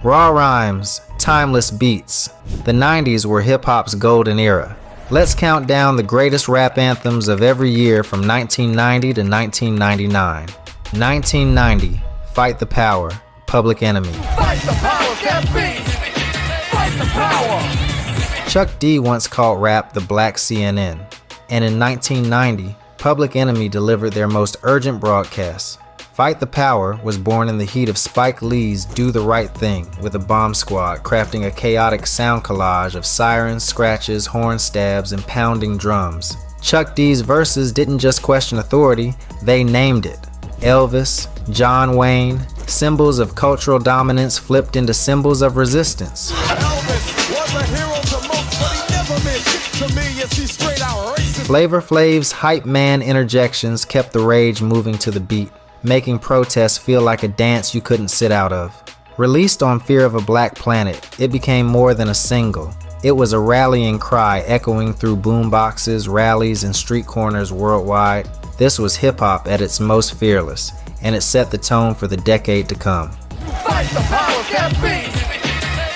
Raw rhymes, timeless beats. The 90s were hip-hop's golden era. Let's count down the greatest rap anthems of every year from 1990 to 1999. 1990, Fight the Power, Public Enemy. Fight the power, can't be. Fight the power. Chuck D once called rap the Black CNN. And in 1990, Public Enemy delivered their most urgent broadcast. Fight the Power was born in the heat of Spike Lee's Do the Right Thing, with a bomb squad crafting a chaotic sound collage of sirens, scratches, horn stabs, and pounding drums. Chuck D's verses didn't just question authority, they named it. Elvis, John Wayne, symbols of cultural dominance flipped into symbols of resistance. Elvis was a hero to most, but he never meant shit to me. Yes, he's straight out racist. Flavor Flav's hype man interjections kept the rage moving to the beat, making protests feel like a dance you couldn't sit out of. Released on Fear of a Black Planet, it became more than a single. It was a rallying cry echoing through boomboxes, rallies, and street corners worldwide. This was hip-hop at its most fearless, and it set the tone for the decade to come. Fight the power, can't be.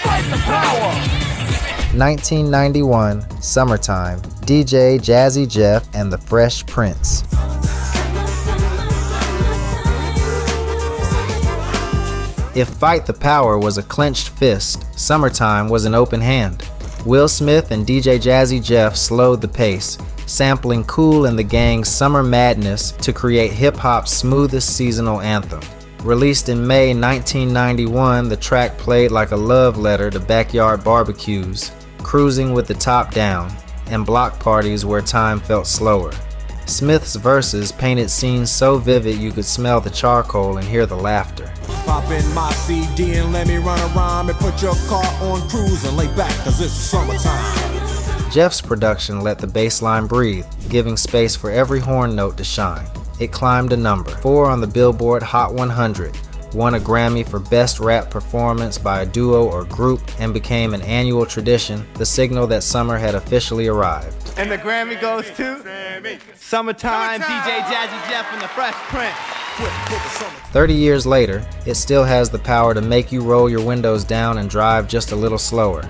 Fight the power. 1991, summertime, DJ Jazzy Jeff and the Fresh Prince. If Fight the Power was a clenched fist, Summertime was an open hand. Will Smith and DJ Jazzy Jeff slowed the pace, sampling Kool and the Gang's Summer Madness to create hip-hop's smoothest seasonal anthem. Released in May 1991, the track played like a love letter to backyard barbecues, cruising with the top down, and block parties where time felt slower. Smith's verses painted scenes so vivid you could smell the charcoal and hear the laughter. Pop in my CD and let me run around and put your car on cruise and lay back, cause it's summertime. Jeff's production let the bass line breathe, giving space for every horn note to shine. It climbed a number 4 on the Billboard Hot 100, won a Grammy for Best Rap Performance by a Duo or Group, and became an annual tradition, the signal that summer had officially arrived. And the Grammy goes to Summertime, DJ Jazzy Jeff and the Fresh Prince. 30 years later, it still has the power to make you roll your windows down and drive just a little slower.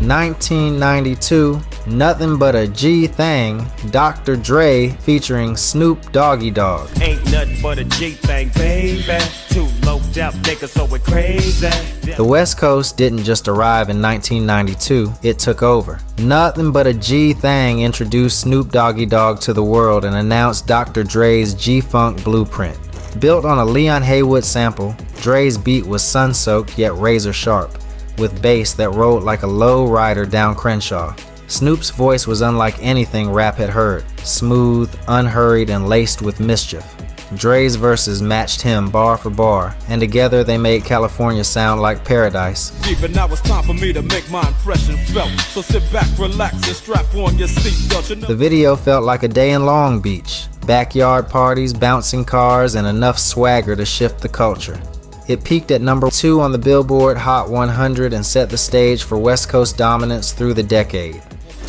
1992, Nothing But a G Thang, Dr. Dre featuring Snoop Doggy Dogg. Ain't nothing but a G thing, baby. Too low down niggas, so we're crazy. The West Coast didn't just arrive in 1992, it took over. Nothing But a G Thang introduced Snoop Doggy Dogg to the world and announced Dr. Dre's G-Funk blueprint. Built on a Leon Haywood sample, Dre's beat was sun-soaked yet razor-sharp, with bass that rolled like a low rider down Crenshaw. Snoop's voice was unlike anything rap had heard, smooth, unhurried, and laced with mischief. Dre's verses matched him bar for bar, and together they made California sound like paradise. But now it's time for me to make my impression felt. So sit back, relax, and strap on your seatbelt. The video felt like a day in Long Beach. Backyard parties, bouncing cars, and enough swagger to shift the culture. It peaked at number 2 on the Billboard Hot 100 and set the stage for West Coast dominance through the decade.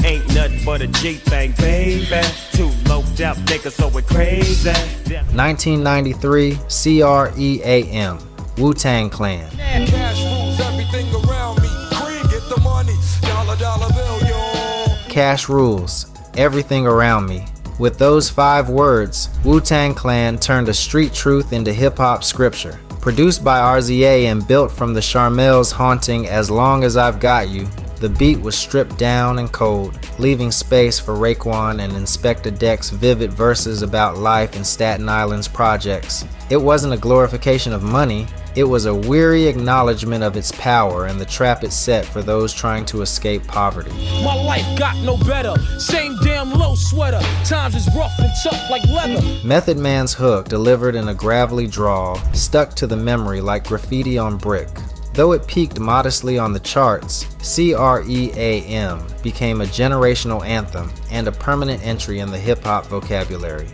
Ain't nothing but a G thing, baby. Too low down niggas, so we're crazy. 1993, C.R.E.A.M, Wu-Tang Clan. Cash rules everything around me. Cream, get the money. Dollar bill, yo. Cash rules everything around me. With those 5 words, Wu-Tang Clan turned a street truth into hip-hop scripture. Produced by RZA and built from the Charmel's haunting As Long As I've Got You, the beat was stripped down and cold, leaving space for Raekwon and Inspector Deck's vivid verses about life in Staten Island's projects. It wasn't a glorification of money, it was a weary acknowledgement of its power and the trap it set for those trying to escape poverty. My life got no better. Same damn low sweater. Times is rough and tough like leather. Method Man's hook, delivered in a gravelly drawl, stuck to the memory like graffiti on brick. Though it peaked modestly on the charts, C.R.E.A.M became a generational anthem and a permanent entry in the hip-hop vocabulary.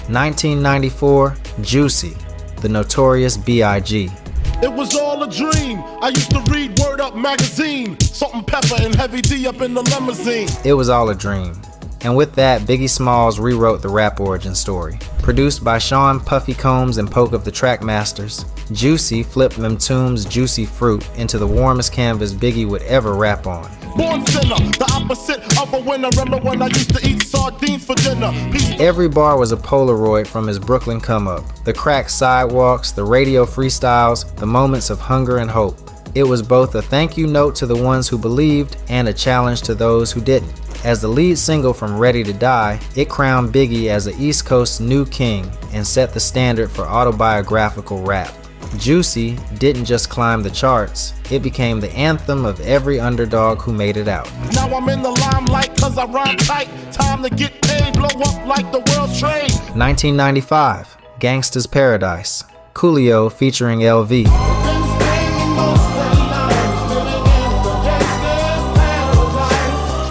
1994, Juicy, the Notorious B.I.G. It was all a dream. I used to read Word Up magazine. Salt and pepper and Heavy D up in the limousine. It was all a dream. And with that, Biggie Smalls rewrote the rap origin story. Produced by Sean Puffy Combs and Poke of the Trackmasters, Juicy flipped them Tombs' Juicy Fruit into the warmest canvas Biggie would ever rap on. Born sinner, the opposite of a winner. Remember when I used to eat sardines for dinner? Every bar was a Polaroid from his Brooklyn come-up. The cracked sidewalks, the radio freestyles, the moments of hunger and hope. It was both a thank you note to the ones who believed and a challenge to those who didn't. As the lead single from Ready to Die, it crowned Biggie as the East Coast's new king and set the standard for autobiographical rap. Juicy didn't just climb the charts, it became the anthem of every underdog who made it out. Now I'm in the limelight cause I rhyme tight. Time to get paid, blow up like the world's trade. 1995, Gangsta's Paradise, Coolio featuring LV.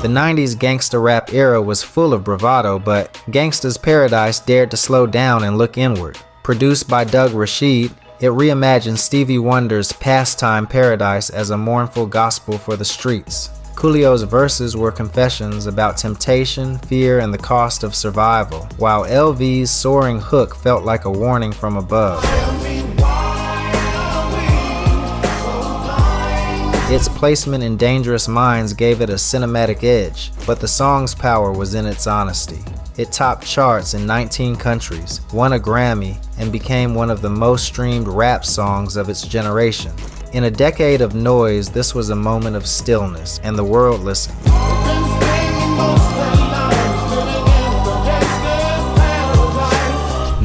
The 90s gangsta rap era was full of bravado, but Gangsta's Paradise dared to slow down and look inward. Produced by Doug Rashid, it reimagined Stevie Wonder's Pastime Paradise as a mournful gospel for the streets. Coolio's verses were confessions about temptation, fear, and the cost of survival, while LV's soaring hook felt like a warning from above. Its placement in Dangerous Minds gave it a cinematic edge, but the song's power was in its honesty. It topped charts in 19 countries, won a Grammy, and became one of the most streamed rap songs of its generation. In a decade of noise, this was a moment of stillness, and the world listened.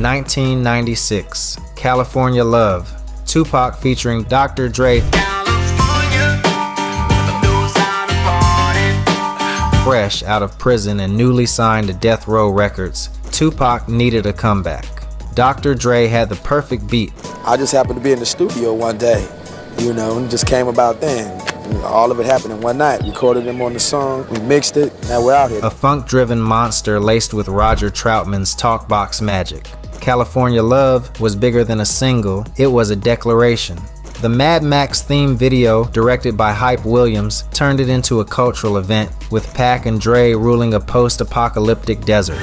1996, California Love, Tupac featuring Dr. Dre. Fresh out of prison and newly signed to Death Row Records, Tupac needed a comeback. Dr. Dre had the perfect beat. I just happened to be in the studio one day, and it just came about then. All of it happened in one night. Recorded him on the song, we mixed it, now we're out here. A funk-driven monster laced with Roger Troutman's talkbox magic. California Love was bigger than a single, it was a declaration. The Mad Max theme video, directed by Hype Williams, turned it into a cultural event, with Pac and Dre ruling a post-apocalyptic desert.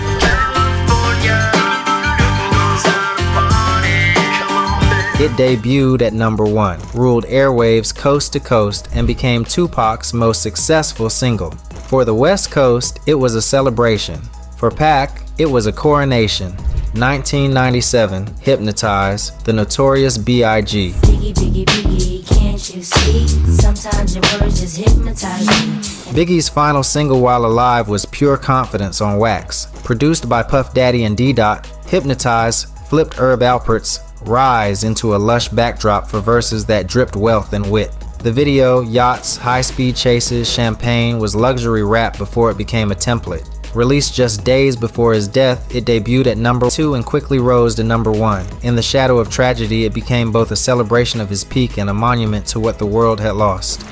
It debuted at #1, ruled airwaves coast to coast, and became Tupac's most successful single. For the West Coast, it was a celebration. For Pac, it was a coronation. 1997, Hypnotize, the Notorious B.I.G. Biggie, biggie, biggie, can't you see? Sometimes your words just hypnotize me. Biggie's final single while alive was Pure Confidence on Wax. Produced by Puff Daddy and D-Dot, Hypnotize flipped Herb Alpert's Rise into a lush backdrop for verses that dripped wealth and wit. The video, yachts, high-speed chases, champagne, was luxury rap before it became a template. Released just days before his death, it debuted at #2 and quickly rose to #1. In the shadow of tragedy, it became both a celebration of his peak and a monument to what the world had lost.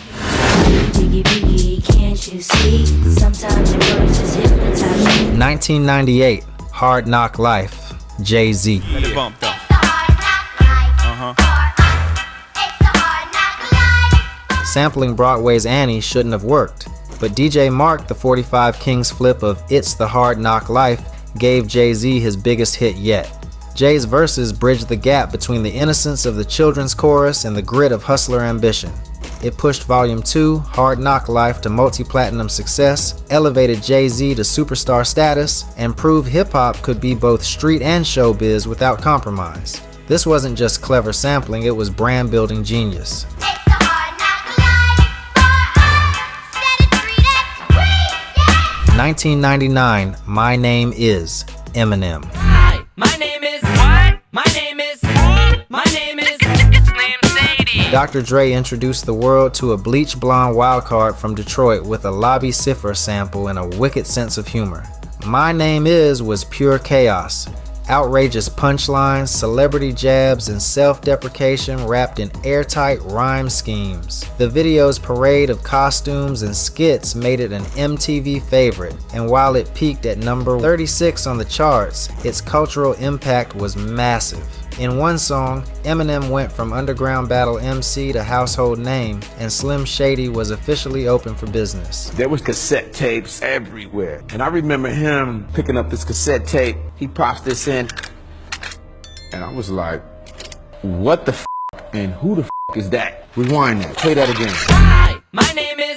Biggie, biggie, can't you see? Sometimes your words just hypnotize me. 1998, Hard Knock Life, Jay-Z. Let it bump though. Sampling Broadway's Annie shouldn't have worked, but DJ Mark, the 45 Kings flip of It's the Hard Knock Life, gave Jay-Z his biggest hit yet. Jay's verses bridged the gap between the innocence of the children's chorus and the grit of hustler ambition. It pushed Volume 2, Hard Knock Life, to multi-platinum success, elevated Jay-Z to superstar status, and proved hip-hop could be both street and showbiz without compromise. This wasn't just clever sampling, it was brand-building genius. 1999, My Name Is, Eminem. Hi, my name is what? My name is my name is Sadie. Dr. Dre introduced the world to a bleach blonde wildcard from Detroit with a Lobby Cipher sample and a wicked sense of humor. My Name Is was pure chaos. Outrageous punchlines, celebrity jabs, and self-deprecation wrapped in airtight rhyme schemes. The video's parade of costumes and skits made it an MTV favorite, and while it peaked at number 36 on the charts, its cultural impact was massive. In one song, Eminem went from underground battle MC to household name, and Slim Shady was officially open for business. There was cassette tapes everywhere. And I remember him picking up this cassette tape. He pops this in, and I was like, what the f*** and who the f*** is that? Rewind that, play that again. Hi, my name is